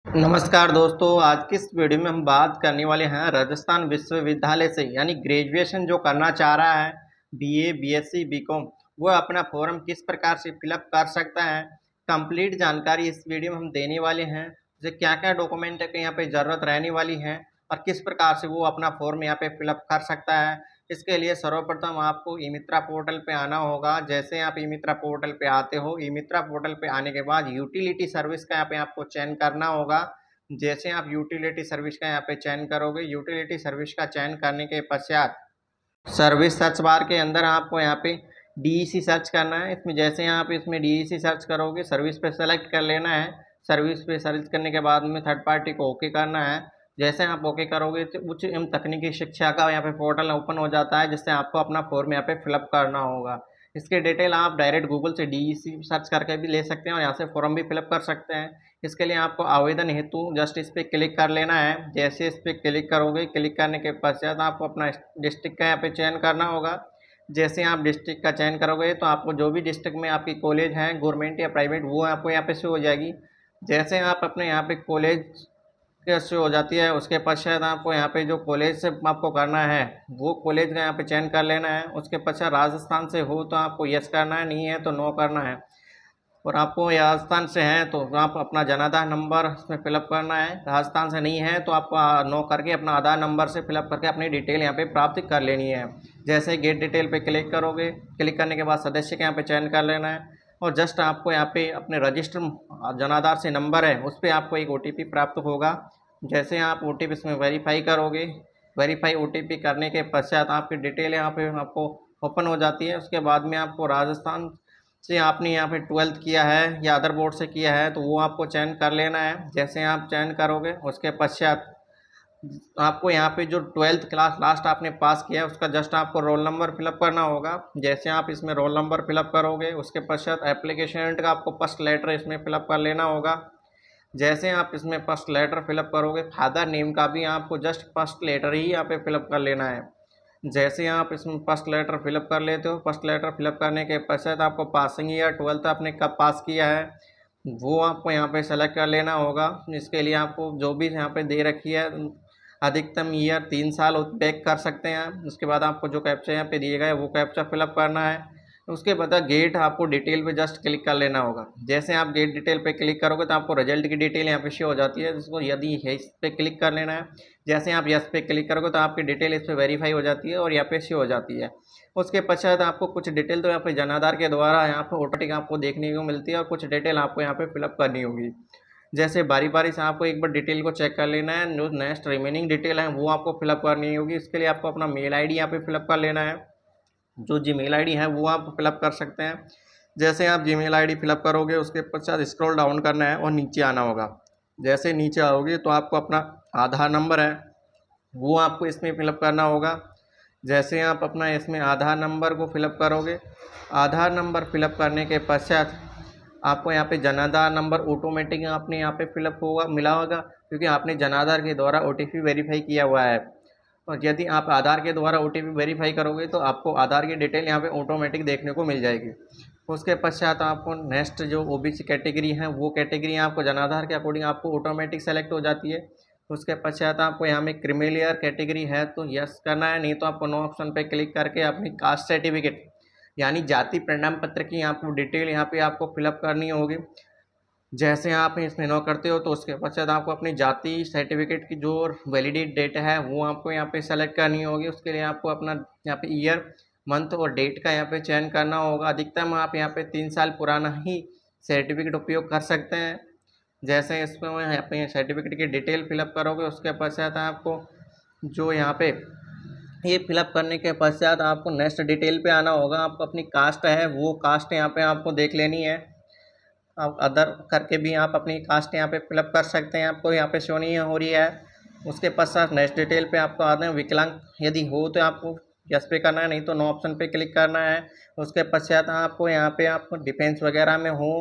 नमस्कार दोस्तों, आज की इस वीडियो में हम बात करने वाले हैं राजस्थान विश्वविद्यालय से यानी ग्रेजुएशन जो करना चाह रहा है बीए, बीएससी, बीकॉम वो अपना फॉर्म किस प्रकार से फिलअप कर सकता है। कंप्लीट जानकारी इस वीडियो में हम देने वाले हैं। जैसे क्या-क्या डॉक्यूमेंट की यहाँ पे ज़रूरत रहने वाली है और किस प्रकार से वो अपना फॉर्म यहाँ पे फिलअप कर सकता है। इसके लिए सर्वप्रथम आपको ई-मित्रा पोर्टल पे आना होगा। जैसे आप ई-मित्रा पोर्टल पे आते हो, ई-मित्रा पोर्टल पे आने के बाद यूटिलिटी सर्विस का यहाँ पे आपको चयन करना होगा। जैसे आप यूटिलिटी सर्विस का यहाँ पे चयन करोगे, यूटिलिटी सर्विस का चयन करने के पश्चात सर्विस सर्च बार के अंदर आपको यहाँ पे डीईसी सर्च करना है। इसमें जैसे आप इसमें डीईसी सर्च करोगे, सर्विस पे सेलेक्ट कर लेना है। सर्विस पे सर्च करने के बाद में थर्ड पार्टी को ओके करना है। जैसे आप ओके करोगे तो उच्च एवं तकनीकी शिक्षा का यहाँ पे पोर्टल ओपन हो जाता है, जिससे आपको अपना फॉर्म यहाँ पे फिलअप करना होगा। इसके डिटेल आप डायरेक्ट गूगल से डीईसी सर्च करके भी ले सकते हैं और यहाँ से फॉर्म भी फिलअप कर सकते हैं। इसके लिए आपको आवेदन हेतु जस्ट इस पर क्लिक कर लेना है। जैसे इस पर क्लिक करोगे, क्लिक करने के पश्चात आपको अपना डिस्ट्रिक्ट का यहाँ पे चयन करना होगा। जैसे आप डिस्ट्रिक्ट का चयन करोगे तो आपको जो भी डिस्ट्रिक्ट में आपकी कॉलेज हैं गवर्नमेंट या प्राइवेट, वो आपको यहाँ पे शो हो जाएगी। जैसे आप अपने यहाँ पे कॉलेज के शो हो जाती है, उसके पश्चात आपको यहाँ पे जो कॉलेज से आपको करना है वो कॉलेज का यहाँ पे चयन कर लेना है। उसके पश्चात राजस्थान से हो तो आपको यस करना है, नहीं है तो नो करना है। और आपको राजस्थान से हैं तो आप अपना जन आधार नंबर इसमें फिलअप करना है। राजस्थान से नहीं है तो आपको नो करके अपना आधार नंबर से फिलअप करके अपनी डिटेल यहाँ पे प्राप्त कर लेनी है। जैसे गेट डिटेल पे क्लिक करोगे, क्लिक करने के बाद सदस्य के यहाँ पे चयन कर लेना है और जस्ट आपको यहाँ पे अपने रजिस्टर जन आधार से नंबर है उस पर आपको एक OTP प्राप्त होगा। जैसे आप OTP इसमें वेरीफाई करोगे, वेरीफाई OTP करने के पश्चात आपकी डिटेल यहाँ पे आपको ओपन हो जाती है। उसके बाद में आपको राजस्थान से आपने यहाँ पे 12th किया है या अदर बोर्ड से किया है तो वो आपको चयन कर लेना है। जैसे आप चयन करोगे उसके पश्चात आपको यहाँ पे जो 12th क्लास लास्ट आपने पास किया है उसका जस्ट आपको रोल नंबर फिलअप करना होगा। जैसे आप इसमें रोल नंबर फिलअप करोगे उसके पश्चात एप्लीकेशन का आपको फर्स्ट लेटर इसमें फिलअप कर लेना होगा। जैसे आप इसमें फर्स्ट लेटर फिलअप करोगे, फादर नेम का भी आपको जस्ट फर्स्ट लेटर ही यहाँ पे फिलअप कर लेना है। जैसे आप इसमें फर्स्ट लेटर फिलअप कर लेते हो, फर्स्ट लेटर फिलअप करने के पश्चात आपको पासिंग ईयर 12th आपने कब पास किया है वो आपको यहाँ पे सेलेक्ट कर लेना होगा। इसके लिए आपको जो भी यहाँ पे दे रखी है अधिकतम ईयर 3 साल बैक कर सकते हैं। उसके बाद आपको जो कैप्चा यहाँ पे दिए गए वो कैप्चा फिलअप करना है। उसके बाद गेट आपको डिटेल पे जस्ट क्लिक कर लेना होगा। जैसे आप गेट डिटेल पे क्लिक करोगे तो आपको रिजल्ट की डिटेल यहाँ पे शो हो जाती है, जिसको यदि इस पे क्लिक कर लेना है। जैसे आप यस पे क्लिक करोगे तो आपकी डिटेल इस पर वेरीफाई हो जाती है और यहाँ पे शो हो जाती है। उसके पश्चात आपको कुछ डिटेल तो यहाँ पे जन आधार के द्वारा यहाँ पे ऑटोमेटिक आपको देखने को मिलती है और कुछ डिटेल आपको यहाँ पे फिलअप करनी होगी। जैसे बारी बारी से आपको एक बार डिटेल को चेक कर लेना है, जो नेक्स्ट रिमेनिंग डिटेल है वो आपको फिलअप करनी होगी। इसके लिए आपको अपना मेल ID यहाँ पे फिलअप कर लेना है। जो जीमेल ID है वो आप फिलअप कर सकते हैं। जैसे आप जीमेल ID फिलअप करोगे उसके पश्चात स्क्रॉल डाउन करना है और नीचे आना होगा। जैसे नीचे आओगे तो आपको अपना आधार नंबर है वो आपको इसमें फिलअप करना होगा। जैसे आप अपना इसमें आधार नंबर को फिलअप करोगे, आधार नंबर फिलअप करने के पश्चात आपको यहाँ पे जन आधार नंबर ऑटोमेटिक आपने यहाँ पे फिलअप होगा मिला होगा, क्योंकि आपने जन आधार के द्वारा OTP वेरीफाई किया हुआ है। और यदि आप आधार के द्वारा OTP वेरीफाई करोगे तो आपको आधार की डिटेल यहाँ पे ऑटोमेटिक देखने को मिल जाएगी। उसके पश्चात आपको नेक्स्ट जो OBC कैटेगरी है वो कैटेगरी आपको जन आधार के अकॉर्डिंग आपको ऑटोमेटिक सेलेक्ट हो जाती है। उसके पश्चात आपको यहाँ में क्रीमीलेयर कैटेगरी है तो यस करना है, नहीं तो आपको नो ऑप्शन पे क्लिक करके अपनी कास्ट सर्टिफिकेट यानी जाति प्रमाण पत्र की आपको डिटेल यहाँ पे आपको फिलअप करनी होगी। जैसे आप इसमें नो करते हो तो उसके पश्चात आपको अपनी जाति सर्टिफिकेट की जो वैलिडेट डेट है वो आपको यहाँ पे सेलेक्ट करनी होगी। उसके लिए आपको अपना यहाँ पे ईयर, मंथ और डेट का यहाँ पे चयन करना होगा। अधिकतम आप यहाँ पे 3 साल पुराना ही सर्टिफिकेट उपयोग कर सकते हैं। जैसे इसमें यहाँ पे सर्टिफिकेट की डिटेल फिलअप करोगे उसके पश्चात आपको जो यहाँ पे ये फिलअप करने के पश्चात आपको नेक्स्ट डिटेल पे आना होगा। आपको अपनी कास्ट है वो कास्ट यहाँ पे आपको देख लेनी है। आप अदर करके भी आप अपनी कास्ट यहाँ पे फिलअप कर सकते हैं, आपको यहाँ पे शो नहीं हो रही है। उसके पश्चात नेक्स्ट डिटेल पे आपको आते हैं विकलांग यदि हो तो आपको यस पे करना है, नहीं तो नो ऑप्शन पे क्लिक करना है। उसके पश्चात आपको यहाँ पे आपको डिफेंस वगैरह में हो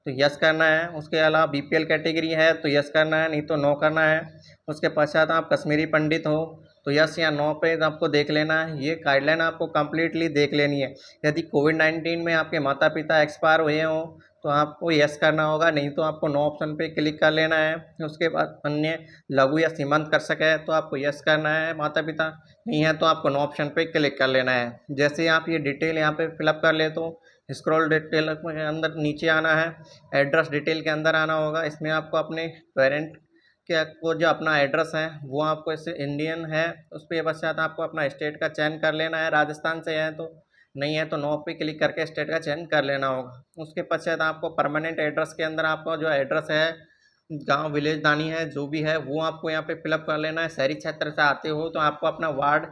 तो यस करना है। उसके अलावा BPL कैटेगरी है तो यस करना है, नहीं तो नो करना है। उसके पश्चात आप कश्मीरी पंडित हो तो यस या नो पे आपको देख लेना है। ये गाइडलाइन आपको कम्प्लीटली देख लेनी है। यदि कोविड-19 में आपके माता पिता एक्सपायर हुए हों तो आपको यस करना होगा, नहीं तो आपको नो ऑप्शन पे क्लिक कर लेना है। उसके बाद अन्य लघु या सीमांत कर सके तो आपको यस करना है, माता पिता नहीं है तो आपको नो ऑप्शन पे क्लिक कर लेना है। जैसे ही आप ये डिटेल यहाँ पे फिलअप कर ले तो स्क्रॉल डिटेल के अंदर नीचे आना है, एड्रेस डिटेल के अंदर आना होगा। इसमें आपको अपने पेरेंट के को जो अपना एड्रेस है वो आपको इससे इंडियन है, उसके पश्चात आपको अपना स्टेट का चयन कर लेना है, राजस्थान से है तो नहीं है तो नो पे क्लिक करके स्टेट का चयन कर लेना होगा। उसके पश्चात आपको परमानेंट एड्रेस के अंदर आपका जो एड्रेस है, गांव विलेज दानी है जो भी है वो आपको यहाँ पे फिलअप कर लेना है। शहरी क्षेत्र से आते हो तो आपको अपना वार्ड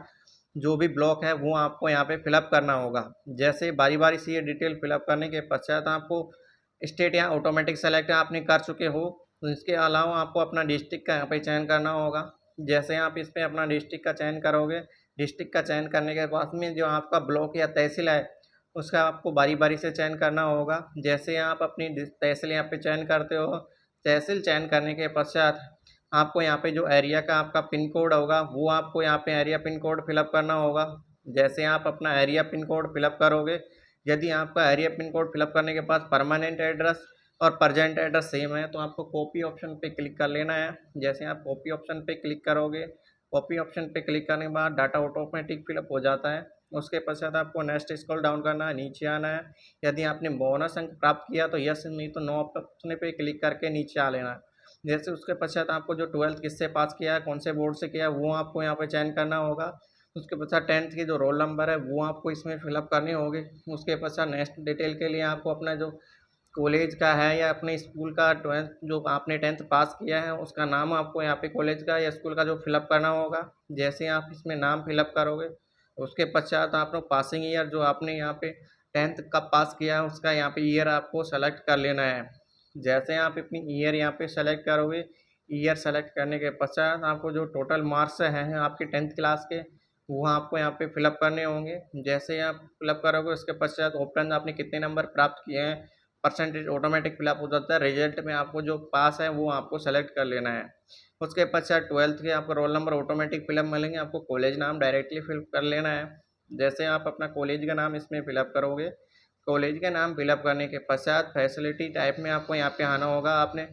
जो भी ब्लॉक है वो आपको यहाँ पे फिलअप करना होगा। जैसे बारी बारी से ये डिटेल फिलअप करने के पश्चात आपको स्टेट यहाँ ऑटोमेटिक सेलेक्ट आपने कर चुके हो, तो इसके अलावा आपको अपना डिस्ट्रिक्ट का यहाँ पे चयन करना होगा। जैसे आप इस पर अपना डिस्ट्रिक्ट का चयन करोगे, डिस्ट्रिक्ट का चयन करने के बाद में जो आपका ब्लॉक या तहसील है उसका आपको बारी बारी से चयन करना होगा। जैसे आप अपनी तहसील यहाँ पे चयन करते हो, तहसील चयन करने के पश्चात आपको यहाँ पे जो एरिया का आपका पिन कोड होगा वो आपको यहाँ पे एरिया पिन कोड फिलअप करना होगा। जैसे आप अपना एरिया पिन कोड फिलअप करोगे, यदि आपका एरिया पिन कोड फिलअप करने के बाद परमानेंट एड्रेस और प्रजेंट एड्रेस सेम है तो आपको कॉपी ऑप्शन पे क्लिक कर लेना है। जैसे आप कॉपी ऑप्शन पे क्लिक करोगे, कॉपी ऑप्शन पे क्लिक करने के बाद डाटा ऑटोमेटिक फिलअप हो जाता है। उसके पश्चात आपको नेक्स्ट स्क्रॉल डाउन करना है, नीचे आना है। यदि आपने बोनस अंक प्राप्त किया तो यस, नहीं तो नो ऑप्शन पे क्लिक करके नीचे आ लेना है। जैसे उसके पश्चात आपको जो 12th किससे पास किया है, कौन से बोर्ड से किया है वो आपको यहाँ पे चयन करना होगा। उसके पश्चात 10th की जो रोल नंबर है वो आपको इसमें फिलअप करनी होगी। उसके पश्चात नेक्स्ट डिटेल के लिए आपको अपना जो कॉलेज का है या अपने स्कूल का 12th जो आपने 10th पास किया है उसका नाम आपको यहाँ पे कॉलेज का या स्कूल का जो फिलअप करना होगा। जैसे आप इसमें नाम फिलअप करोगे उसके पश्चात आपने पासिंग ईयर जो आपने यहाँ पे 10th कब पास किया है उसका यहाँ पे ईयर आपको सेलेक्ट कर लेना है। जैसे आप अपनी ईयर यहाँ पे सेलेक्ट करोगे, ईयर सेलेक्ट करने के पश्चात आपको जो टोटल मार्क्स हैं आपके 10th क्लास के वो आपको यहाँ पे फिलअप करने होंगे। जैसे ही आप फिलअप करोगे उसके पश्चात ओपन आपने कितने नंबर प्राप्त किए हैं परसेंटेज ऑटोमेटिक फिलअप हो जाता है। रिजल्ट में आपको जो पास है वो आपको सेलेक्ट कर लेना है। उसके पश्चात 12th के आपको रोल नंबर ऑटोमेटिक फिलअप मिलेंगे, आपको कॉलेज नाम डायरेक्टली फिल कर लेना है। जैसे आप अपना कॉलेज का नाम इसमें फिलअप करोगे, कॉलेज का नाम फिलअप करने के पश्चात फैसिलिटी टाइप में आपको यहाँ पे आना होगा। आपने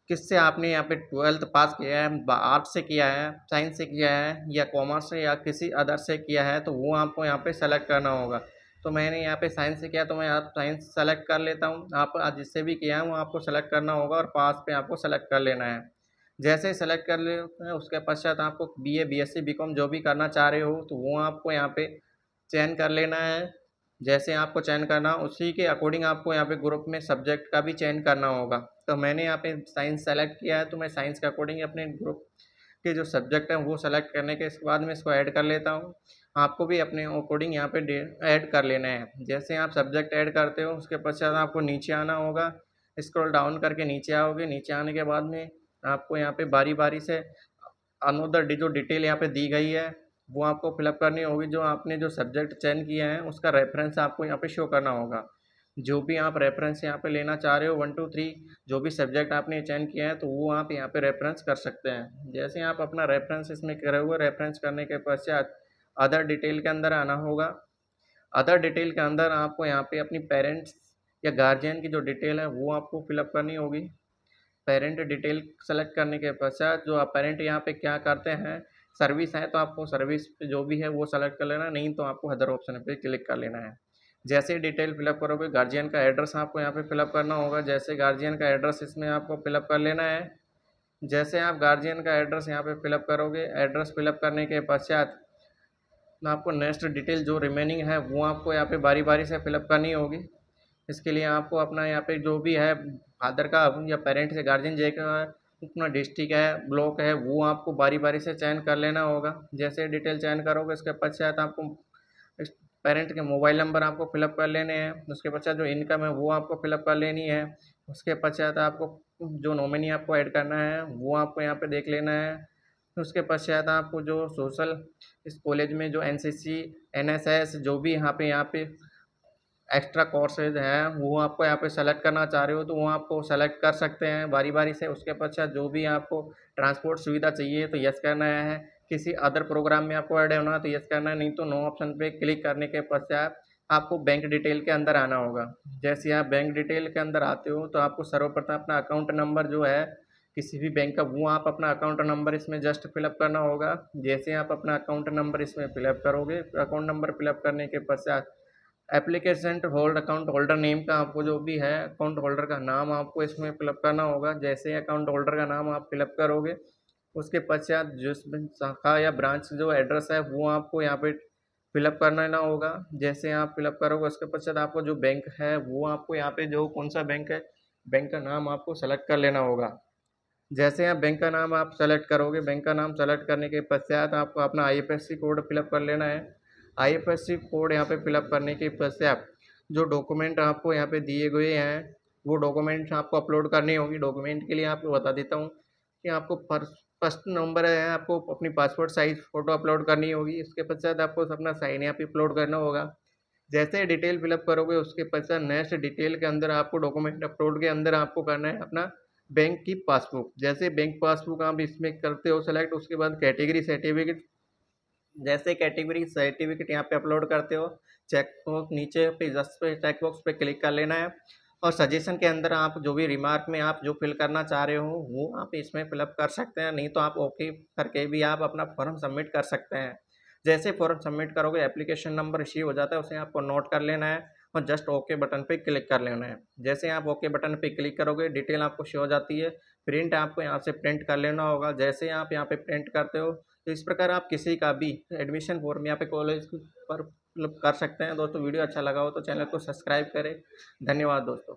किससे आपने यहाँ पे 12th पास किया है, आर्ट्स से किया है, साइंस से किया है या कॉमर्स से या किसी अदर से किया है तो वो आपको यहाँ पे सेलेक्ट करना होगा। तो मैंने यहाँ पे साइंस से किया तो मैं यहाँ साइंस सेलेक्ट कर लेता हूँ। आप जिससे भी किया है वो आपको सेलेक्ट करना होगा और पास पे आपको सेलेक्ट कर लेना है। जैसे ही सेलेक्ट कर लेते हैं उसके पश्चात आपको बीए, बीएससी, बीकॉम जो भी करना चाह रहे हो तो वो आपको यहाँ पे चयन कर लेना है। जैसे आपको चयन करना उसी के अकॉर्डिंग आपको यहाँ पे ग्रुप में सब्जेक्ट का भी चयन करना होगा। तो मैंने यहाँ पे साइंस सेलेक्ट किया है तो मैं साइंस के अकॉर्डिंग अपने ग्रुप के जो सब्जेक्ट हैं वो सेलेक्ट करने के बाद में इसको ऐड कर लेता हूँ। आपको भी अपने अकॉर्डिंग यहाँ पे ऐड कर लेना है। जैसे आप सब्जेक्ट ऐड करते हो उसके पश्चात आपको नीचे आना होगा, स्क्रॉल डाउन करके नीचे आओगे। नीचे आने के बाद में आपको यहाँ पे बारी बारी से अनदर जो डिटेल यहाँ पे दी गई है वो आपको फिलअप करनी होगी। जो आपने जो सब्जेक्ट चयन किया है उसका रेफरेंस आपको यहाँ पे शो करना होगा। जो भी आप रेफरेंस यहाँ पे लेना चाह रहे हो 1 2 3 जो भी सब्जेक्ट आपने चयन किया है तो वो आप यहाँ पे रेफरेंस कर सकते हैं। जैसे आप अपना रेफरेंस इसमें करोगे, रेफरेंस करने के पश्चात अदर डिटेल के अंदर आना होगा। अदर डिटेल के अंदर आपको यहाँ पे अपनी पेरेंट्स या गार्जियन की जो डिटेल है वो आपको फिलअप करनी होगी। पेरेंट डिटेल सेलेक्ट करने के पश्चात जो आप पेरेंट यहाँ पे क्या करते हैं, सर्विस है तो आपको सर्विस जो भी है वो सेलेक्ट कर लेना, नहीं तो आपको अदर ऑप्शन पे क्लिक कर लेना है। जैसे ही डिटेल फिलअप करोगे गार्जियन का एड्रेस आपको यहाँ पे फिलअप करना होगा। जैसे गार्जियन का एड्रेस इसमें आपको फिलअप कर लेना है। जैसे आप गार्जियन का एड्रेस यहाँ पे फिलअप करोगे, एड्रेस फिलअप करने के पश्चात आपको नेक्स्ट डिटेल जो रिमेनिंग है वो आपको यहाँ पे बारी बारी से फिलअप करनी होगी। इसके लिए आपको अपना यहाँ पे जो भी है फादर का या पेरेंट्स या गार्जियन जे का अपना डिस्ट्रिक्ट है, ब्लॉक है, वो आपको बारी बारी से चयन कर लेना होगा। जैसे डिटेल चयन करोगे उसके पश्चात आपको पेरेंट के मोबाइल नंबर आपको फिलअप कर लेने हैं। उसके पश्चात जो इनकम है वो आपको फिलअप कर लेनी है। उसके पश्चात आपको जो नॉमिनी आपको ऐड करना है वो आपको यहाँ पे देख लेना है। उसके पश्चात आपको जो सोशल इस कॉलेज में जो एनसीसी, एनएसएस जो भी यहाँ पे एक्स्ट्रा कोर्सेज हैं वो आपको यहाँ पे सेलेक्ट करना चाह रहे हो तो वो आपको सेलेक्ट कर सकते हैं बारी बारी से। उसके पश्चात जो भी आपको ट्रांसपोर्ट सुविधा चाहिए तो यस करना है। किसी अदर प्रोग्राम में आपको ऐड होना है तो यस करना है, नहीं तो नो ऑप्शन पे क्लिक करने के पश्चात आपको बैंक डिटेल के अंदर आना होगा। जैसे आप बैंक डिटेल के अंदर आते हो तो आपको सर्वप्रथम अपना अकाउंट नंबर जो है किसी भी बैंक का, वो आप अपना अकाउंट नंबर इसमें जस्ट फिलअप करना होगा। जैसे आप अपना अकाउंट नंबर इसमें फिलअप करोगे, अकाउंट नंबर फिलअप करने के पश्चात application hold account holder name का आपको जो भी है अकाउंट होल्डर का नाम आपको इसमें फिलअप करना होगा। जैसे अकाउंट होल्डर का नाम आप फिलअप करोगे, उसके पश्चात जिस शाखा या ब्रांच जो एड्रेस है वो आपको यहाँ पे फिलअप करना होगा। जैसे आप फिलअप करोगे उसके पश्चात आपको जो बैंक है वो आपको यहाँ पे जो कौन सा बैंक है, बैंक का नाम आपको सेलेक्ट कर लेना होगा। जैसे आप बैंक का नाम आप सेलेक्ट करोगे, बैंक का नाम सेलेक्ट करने के पश्चात आपको अपना आईएफएससी कोड फिलअप कर लेना है। आईएफएससी कोड यहाँ पे फिलअप करने के पश्चात जो डॉक्यूमेंट आपको यहाँ पे दिए गए हैं वो डॉक्यूमेंट्स आपको अपलोड करनी होगी। डॉक्यूमेंट के लिए आपको बता देता हूँ कि आपको फर्स्ट नंबर है, आपको अपनी पासपोर्ट साइज फ़ोटो अपलोड करनी होगी। इसके पश्चात आपको अपना साइन यहाँ पे अपलोड करना होगा। जैसे डिटेल फिलअप करोगे उसके पश्चात नेक्स्ट डिटेल के अंदर आपको डॉक्यूमेंट अपलोड के अंदर आपको करना है अपना बैंक की पासबुक। जैसे बैंक पासबुक आप इसमें करते हो सेलेक्ट, उसके बाद कैटेगरी सर्टिफिकेट, जैसे कैटेगरी सर्टिफिकेट यहाँ पे अपलोड करते हो, चेक बॉक्स नीचे पे जस्ट पे चेक बॉक्स पे क्लिक कर लेना है और सजेशन के अंदर आप जो भी रिमार्क में आप जो फिल करना चाह रहे हो वो आप इसमें फिलअप कर सकते हैं। नहीं तो आप ओके करके भी आप अपना फॉर्म सबमिट कर सकते हैं। जैसे फॉर्म सबमिट करोगे एप्लीकेशन नंबर रिसीव हो जाता है, उसे आपको नोट कर लेना है और जस्ट ओके बटन पे क्लिक कर लेना है। जैसे आप ओके बटन पे क्लिक करोगे डिटेल आपको शो हो जाती है। प्रिंट आपको यहाँ से प्रिंट कर लेना होगा। जैसे आप यहाँ पे प्रिंट करते हो तो इस प्रकार आप किसी का भी एडमिशन फॉर्म यहाँ पे कॉलेज पर मतलब कर सकते हैं। दोस्तों वीडियो अच्छा लगा हो तो चैनल को सब्सक्राइब करें। धन्यवाद दोस्तों।